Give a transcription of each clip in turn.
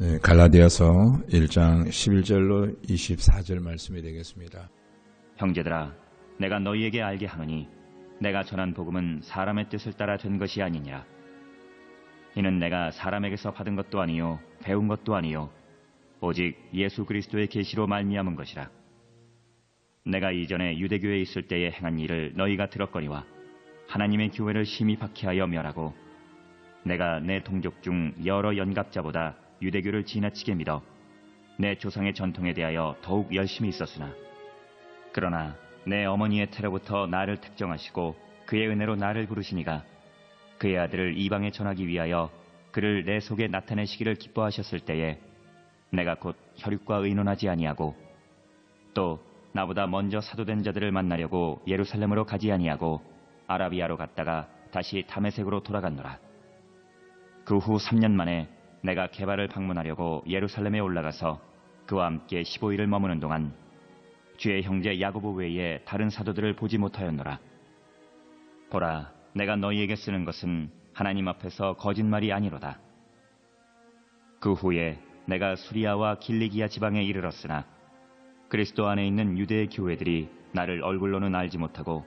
네, 갈라디아서 1장 11절로 24절 말씀이 되겠습니다. 형제들아, 내가 너희에게 알게 하노니 내가 전한 복음은 사람의 뜻을 따라 된 것이 아니니라. 이는 내가 사람에게서 받은 것도 아니요 배운 것도 아니요 오직 예수 그리스도의 계시로 말미암은 것이라. 내가 이전에 유대교에 있을 때에 행한 일을 너희가 들었거니와 하나님의 교회를 심히 박해하여 멸하고 내가 내 동족 중 여러 연갑자보다 유대교를 지나치게 믿어 내 조상의 전통에 대하여 더욱 열심히 있었으나 그러나 내 어머니의 태로부터 나를 택정하시고 그의 은혜로 나를 부르시니가 그의 아들을 이방에 전하기 위하여 그를 내 속에 나타내시기를 기뻐하셨을 때에 내가 곧 혈육과 의논하지 아니하고 또 나보다 먼저 사도된 자들을 만나려고 예루살렘으로 가지 아니하고 아라비아로 갔다가 다시 다메섹으로 돌아갔노라. 그 후 3년 만에 내가 게바를 방문하려고 예루살렘에 올라가서 그와 함께 15일을 머무는 동안 주의 형제 야고보 외에 다른 사도들을 보지 못하였노라. 보라, 내가 너희에게 쓰는 것은 하나님 앞에서 거짓말이 아니로다. 그 후에 내가 수리아와 길리기아 지방에 이르렀으나 그리스도 안에 있는 유대의 교회들이 나를 얼굴로는 알지 못하고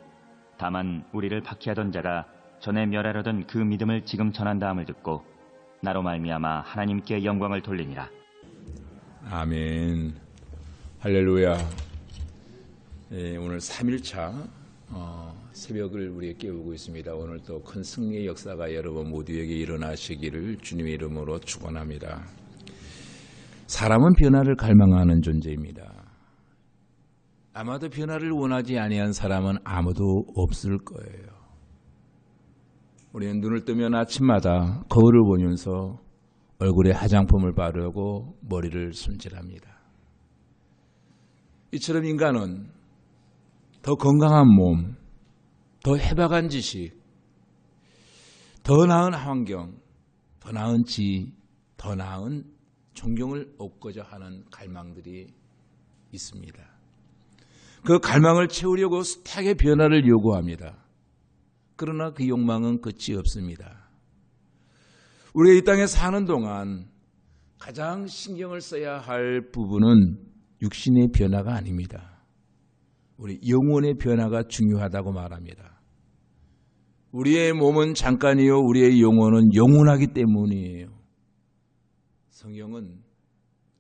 다만 우리를 박해하던 자가 전에 멸하려던 그 믿음을 지금 전한다함을 듣고 나로 말미암아 하나님께 영광을 돌리니라. 아멘. 할렐루야. 오늘 3일차 새벽을 우리에게 깨우고 있습니다. 오늘 또 큰 승리의 역사가 여러분 모두에게 일어나시기를 주님의 이름으로 축원합니다. 사람은 변화를 갈망하는 존재입니다. 아마도 변화를 원하지 아니한 사람은 아무도 없을 거예요. 우리는 눈을 뜨면 아침마다 거울을 보면서 얼굴에 화장품을 바르고 머리를 손질합니다. 이처럼 인간은 더 건강한 몸, 더 해박한 지식, 더 나은 환경, 더 나은 지위, 더 나은 존경을 얻고자 하는 갈망들이 있습니다. 그 갈망을 채우려고 숱하게 변화를 요구합니다. 그러나 그 욕망은 끝이 없습니다. 우리가 이 땅에 사는 동안 가장 신경을 써야 할 부분은 육신의 변화가 아닙니다. 우리 영혼의 변화가 중요하다고 말합니다. 우리의 몸은 잠깐이요 우리의 영혼은 영원하기 때문이에요. 성경은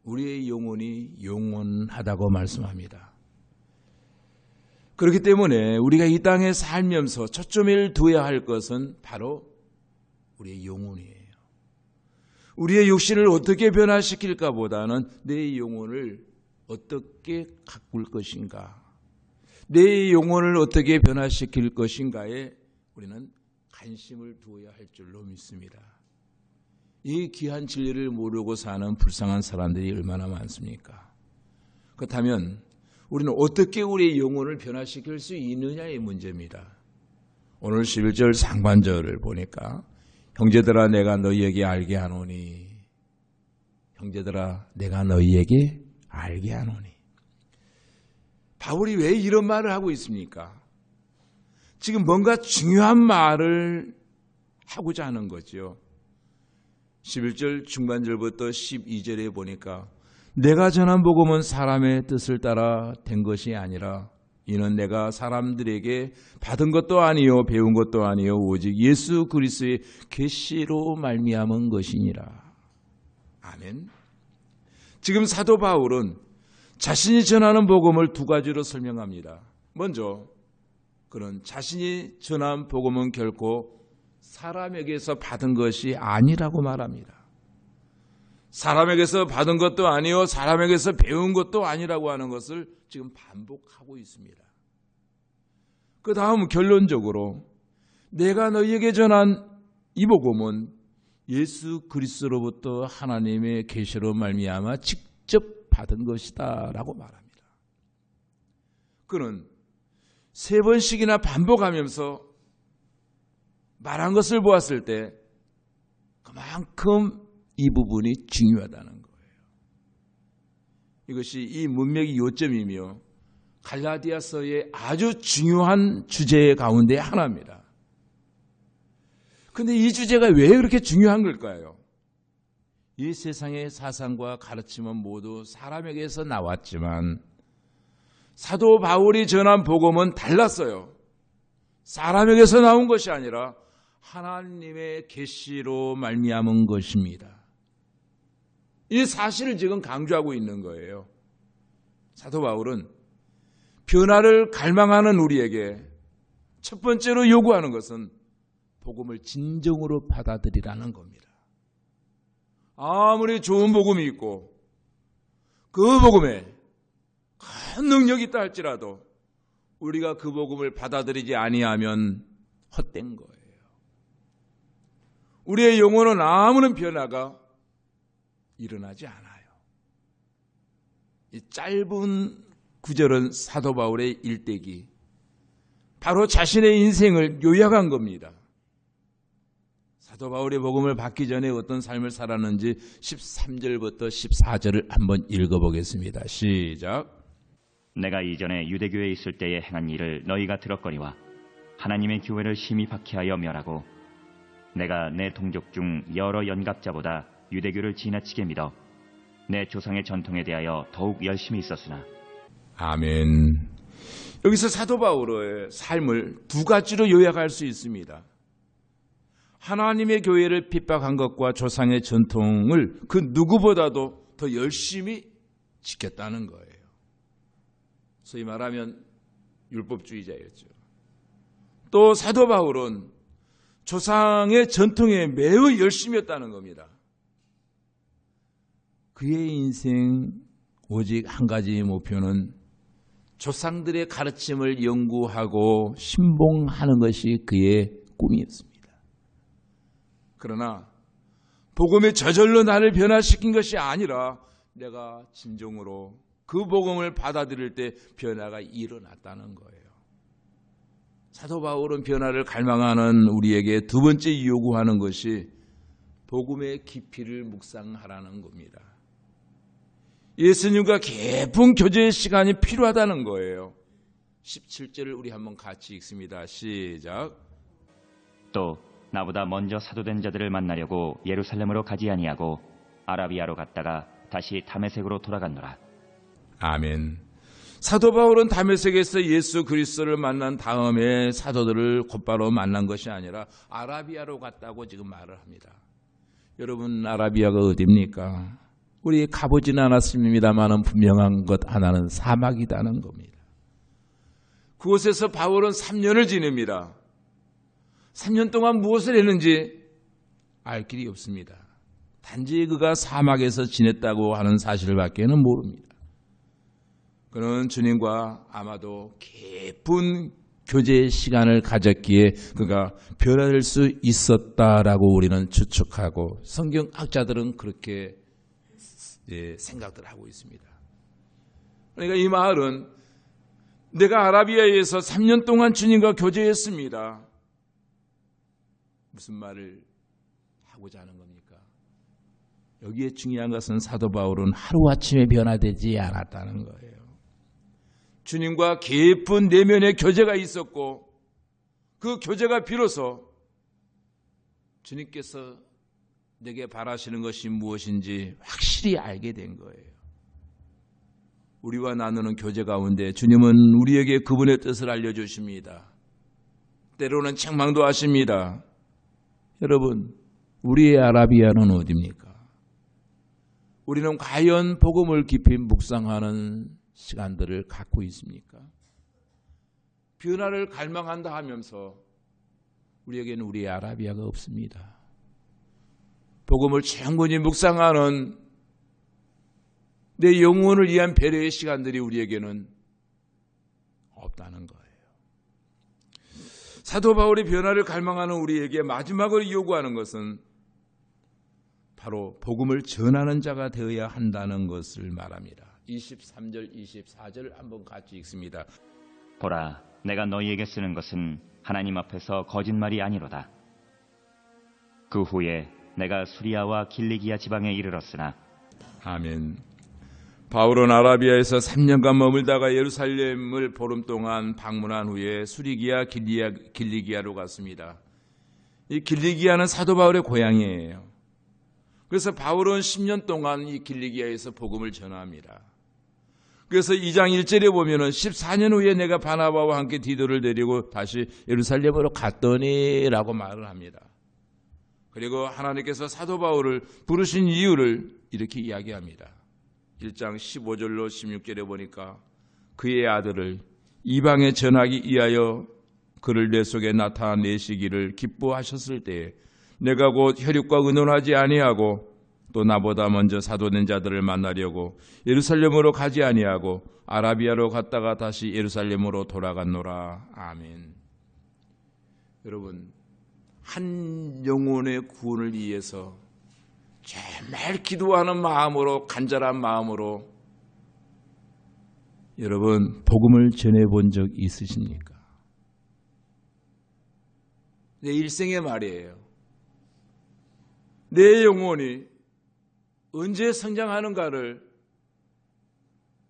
우리의 영혼이 영원하다고 말씀합니다. 그렇기 때문에 우리가 이 땅에 살면서 초점을 두어야 할 것은 바로 우리의 영혼이에요. 우리의 육신을 어떻게 변화시킬까 보다는 내 영혼을 어떻게 가꿀 것인가, 내 영혼을 어떻게 변화시킬 것인가에 우리는 관심을 두어야 할 줄로 믿습니다. 이 귀한 진리를 모르고 사는 불쌍한 사람들이 얼마나 많습니까? 그렇다면 우리는 어떻게 우리의 영혼을 변화시킬 수 있느냐의 문제입니다. 오늘 11절 상반절을 보니까 형제들아 내가 너희에게 알게 하노니, 형제들아 내가 너희에게 알게 하노니. 바울이 왜 이런 말을 하고 있습니까? 지금 뭔가 중요한 말을 하고자 하는 거죠. 11절 중반절부터 12절에 보니까 내가 전한 복음은 사람의 뜻을 따라 된 것이 아니라 이는 내가 사람들에게 받은 것도 아니요 배운 것도 아니요 오직 예수 그리스도의 계시로 말미암은 것이니라. 아멘. 지금 사도 바울은 자신이 전하는 복음을 두 가지로 설명합니다. 먼저 그는 자신이 전한 복음은 결코 사람에게서 받은 것이 아니라고 말합니다. 사람에게서 받은 것도 아니요 사람에게서 배운 것도 아니라고 하는 것을 지금 반복하고 있습니다. 그 다음 결론적으로 내가 너희에게 전한 이 복음은 예수 그리스도로부터 하나님의 계시로 말미암아 직접 받은 것이다 라고 말합니다. 그는 세 번씩이나 반복하면서 말한 것을 보았을 때 그만큼 이 부분이 중요하다는 거예요. 이것이 이 문맥의 요점이며 갈라디아서의 아주 중요한 주제 가운데 하나입니다. 그런데 이 주제가 왜 그렇게 중요한 걸까요? 이 세상의 사상과 가르침은 모두 사람에게서 나왔지만 사도 바울이 전한 복음은 달랐어요. 사람에게서 나온 것이 아니라 하나님의 계시로 말미암은 것입니다. 이 사실을 지금 강조하고 있는 거예요. 사도 바울은 변화를 갈망하는 우리에게 첫 번째로 요구하는 것은 복음을 진정으로 받아들이라는 겁니다. 아무리 좋은 복음이 있고 그 복음에 큰 능력이 있다 할지라도 우리가 그 복음을 받아들이지 아니하면 헛된 거예요. 우리의 영혼은 아무런 변화가 일어나지 않아요. 이 짧은 구절은 사도 바울의 일대기, 바로 자신의 인생을 요약한 겁니다. 사도 바울의 복음을 받기 전에 어떤 삶을 살았는지 13절부터 14절을 한번 읽어보겠습니다. 시작. 내가 이전에 유대교에 있을 때에 행한 일을 너희가 들었거니와 하나님의 교회를 심히 박해하여 멸하고 내가 내 동족 중 여러 연갑자보다 유대교를 지나치게 믿어 내 조상의 전통에 대하여 더욱 열심히 있었으나. 아멘. 여기서 사도 바울의 삶을 두 가지로 요약할 수 있습니다. 하나님의 교회를 핍박한 것과 조상의 전통을 그 누구보다도 더 열심히 지켰다는 거예요. 소위 말하면 율법주의자였죠. 또 사도 바울은 조상의 전통에 매우 열심이었다는 겁니다. 그의 인생 오직 한 가지 목표는 조상들의 가르침을 연구하고 신봉하는 것이 그의 꿈이었습니다. 그러나 복음이 저절로 나를 변화시킨 것이 아니라 내가 진정으로 그 복음을 받아들일 때 변화가 일어났다는 거예요. 사도 바울은 변화를 갈망하는 우리에게 두 번째 요구하는 것이 복음의 깊이를 묵상하라는 겁니다. 예수님과 깊은 교제의 시간이 필요하다는 거예요. 17절을 우리 한번 같이 읽습니다. 시작. 또 나보다 먼저 사도된 자들을 만나려고 예루살렘으로 가지 아니하고 아라비아로 갔다가 다시 다메섹으로 돌아갔노라. 아멘. 사도 바울은 다메섹에서 예수 그리스도를 만난 다음에 사도들을 곧바로 만난 것이 아니라 아라비아로 갔다고 지금 말을 합니다. 여러분, 아라비아가 어디입니까? 우리 가보지는 않았습니다만 분명한 것 하나는 사막이라는 겁니다. 그곳에서 바울은 3년을 지냅니다. 3년 동안 무엇을 했는지 알 길이 없습니다. 단지 그가 사막에서 지냈다고 하는 사실밖에는 모릅니다. 그는 주님과 아마도 깊은 교제의 시간을 가졌기에 그가 변화될 수 있었다라고 우리는 추측하고 성경학자들은 그렇게 생각들 하고 있습니다. 그러니까 이 말은 내가 아라비아에서 3년 동안 주님과 교제했습니다. 무슨 말을 하고자 하는 겁니까? 여기에 중요한 것은 사도 바울은 하루아침에 변화되지 않았다는 거예요. 주님과 깊은 내면의 교제가 있었고 그 교제가 비로소 주님께서 내게 바라시는 것이 무엇인지 확실히 알게 된 거예요. 우리와 나누는 교제 가운데 주님은 우리에게 그분의 뜻을 알려주십니다. 때로는 책망도 하십니다. 여러분, 우리의 아라비아는 어디입니까? 우리는 과연 복음을 깊이 묵상하는 시간들을 갖고 있습니까? 변화를 갈망한다 하면서 우리에게는 우리의 아라비아가 없습니다. 복음을 충분히 묵상하는 내 영혼을 위한 배려의 시간들이 우리에게는 없다는 거예요. 사도 바울이 변화를 갈망하는 우리에게 마지막으로 요구하는 것은 바로 복음을 전하는 자가 되어야 한다는 것을 말합니다. 23절, 24절 한번 같이 읽습니다. 보라, 내가 너희에게 쓰는 것은 하나님 앞에서 거짓말이 아니로다. 그 후에 내가 수리아와 길리기아 지방에 이르렀으나. 아멘. 바울은 아라비아에서 3년간 머물다가 예루살렘을 보름 동안 방문한 후에 수리기아, 길리기아로 갔습니다. 이 길리기아는 사도 바울의 고향이에요. 그래서 바울은 10년 동안 이 길리기아에서 복음을 전합니다. 그래서 2장 1절에 보면은 14년 후에 내가 바나바와 함께 디도를 데리고 다시 예루살렘으로 갔더니라고 말을 합니다. 그리고 하나님께서 사도 바울을 부르신 이유를 이렇게 이야기합니다. 1장 15절로 16절에 보니까 그의 아들을 이방에 전하기 위하여 그를 내 속에 나타내시기를 기뻐하셨을 때에 내가 곧 혈육과 의논하지 아니하고 또 나보다 먼저 사도된 자들을 만나려고 예루살렘으로 가지 아니하고 아라비아로 갔다가 다시 예루살렘으로 돌아갔노라. 아멘. 여러분, 한 영혼의 구원을 위해서 정말 기도하는 마음으로, 간절한 마음으로 여러분 복음을 전해본 적 있으십니까? 내 일생의 말이에요. 내 영혼이 언제 성장하는가를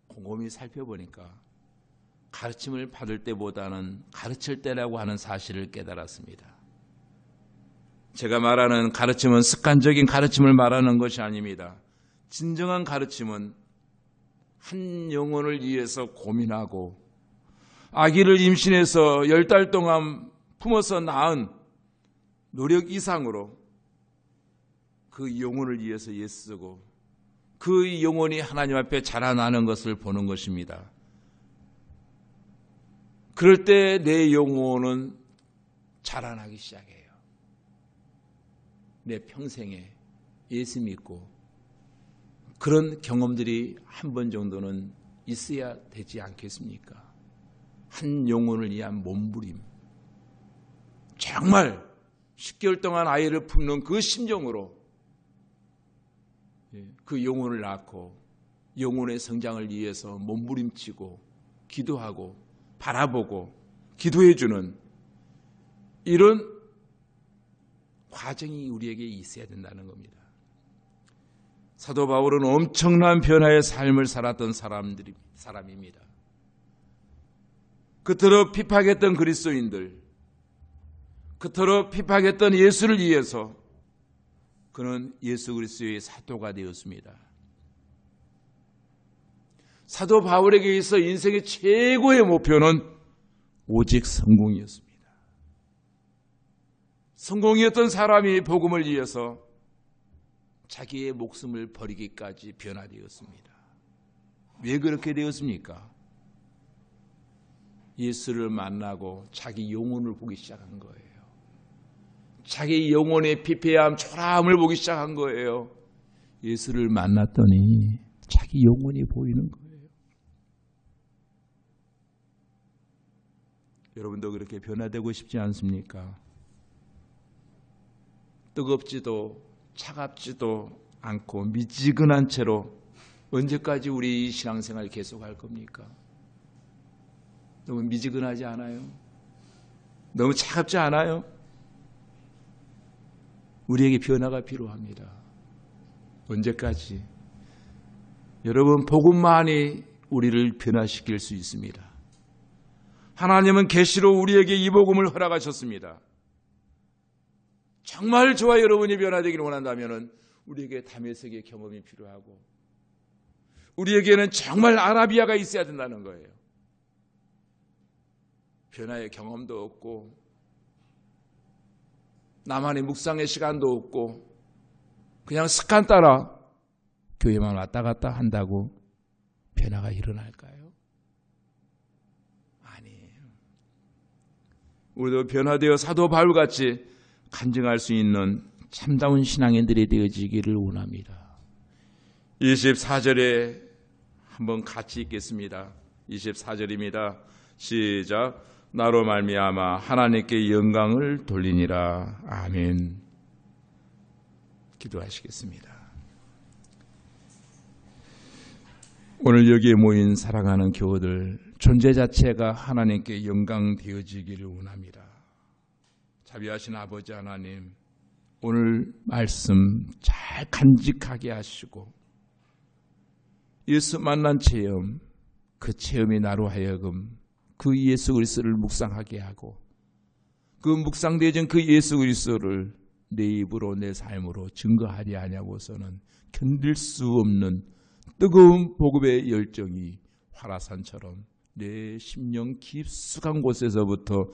곰곰이 살펴보니까 가르침을 받을 때보다는 가르칠 때라고 하는 사실을 깨달았습니다. 제가 말하는 가르침은 습관적인 가르침을 말하는 것이 아닙니다. 진정한 가르침은 한 영혼을 위해서 고민하고 아기를 임신해서 10달 동안 품어서 낳은 노력 이상으로 그 영혼을 위해서 애쓰고 그 영혼이 하나님 앞에 자라나는 것을 보는 것입니다. 그럴 때 내 영혼은 자라나기 시작해요. 내 평생에 예수 믿고 그런 경험들이 한 번 정도는 있어야 되지 않겠습니까? 한 영혼을 위한 몸부림. 정말 10개월 동안 아이를 품는 그 심정으로 그 영혼을 낳고 영혼의 성장을 위해서 몸부림치고 기도하고 바라보고 기도해주는 이런 과정이 우리에게 있어야 된다는 겁니다. 사도 바울은 엄청난 변화의 삶을 살았던 사람입니다. 그토록 핍박했던 그리스도인들, 그토록 핍박했던 예수를 위해서 그는 예수 그리스도의 사도가 되었습니다. 사도 바울에게 있어 인생의 최고의 목표는 오직 성공이었습니다. 성공이었던 사람이 복음을 위해서 자기의 목숨을 버리기까지 변화되었습니다. 왜 그렇게 되었습니까? 예수를 만나고 자기 영혼을 보기 시작한 거예요. 자기 영혼의 피폐함, 초라함을 보기 시작한 거예요. 예수를 만났더니 자기 영혼이 보이는 거예요. 여러분도 그렇게 변화되고 싶지 않습니까? 뜨겁지도 차갑지도 않고 미지근한 채로 언제까지 우리 신앙생활 계속할 겁니까? 너무 미지근하지 않아요? 너무 차갑지 않아요? 우리에게 변화가 필요합니다. 언제까지? 여러분, 복음만이 우리를 변화시킬 수 있습니다. 하나님은 계시로 우리에게 이 복음을 허락하셨습니다. 정말 저와 여러분이 변화되기를 원한다면 우리에게 다메섹의 경험이 필요하고 우리에게는 정말 아라비아가 있어야 된다는 거예요. 변화의 경험도 없고 나만의 묵상의 시간도 없고 그냥 습관 따라 교회만 왔다 갔다 한다고 변화가 일어날까요? 아니에요. 우리도 변화되어 사도 바울같이 간증할 수 있는 참다운 신앙인들이 되어지기를 원합니다. 24절에 한번 같이 읽겠습니다. 24절입니다. 시작. 나로 말미암아 하나님께 영광을 돌리니라. 아멘. 기도하시겠습니다. 오늘 여기에 모인 사랑하는 교우들, 존재 자체가 하나님께 영광 되어지기를 원합니다. 자비하신 아버지 하나님, 오늘 말씀 잘 간직하게 하시고 예수 만난 체험, 그 체험이 나로 하여금 그 예수 그리스도를 묵상하게 하고 그 묵상되어진 그 예수 그리스도를 내 입으로 내 삶으로 증거하지 아니하고서는 견딜 수 없는 뜨거운 복음의 열정이 화라산처럼 내 심령 깊숙한 곳에서부터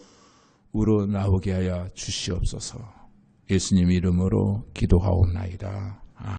우러나오게 하여 주시옵소서. 예수님 이름으로 기도하옵나이다.